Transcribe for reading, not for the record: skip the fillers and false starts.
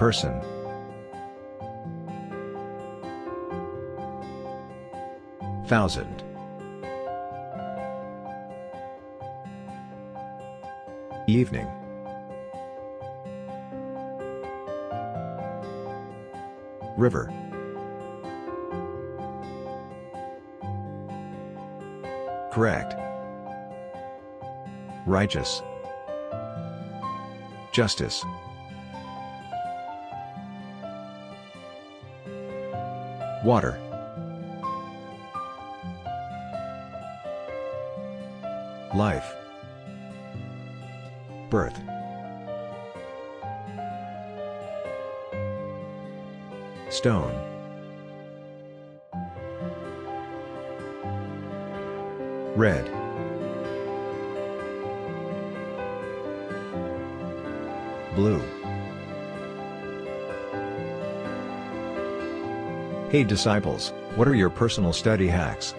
Person. Thousand. Evening. River. Correct. Righteous. Justice. Water. Life. Birth. Stone. Red. Blue. Hey disciples, what are your personal study hacks?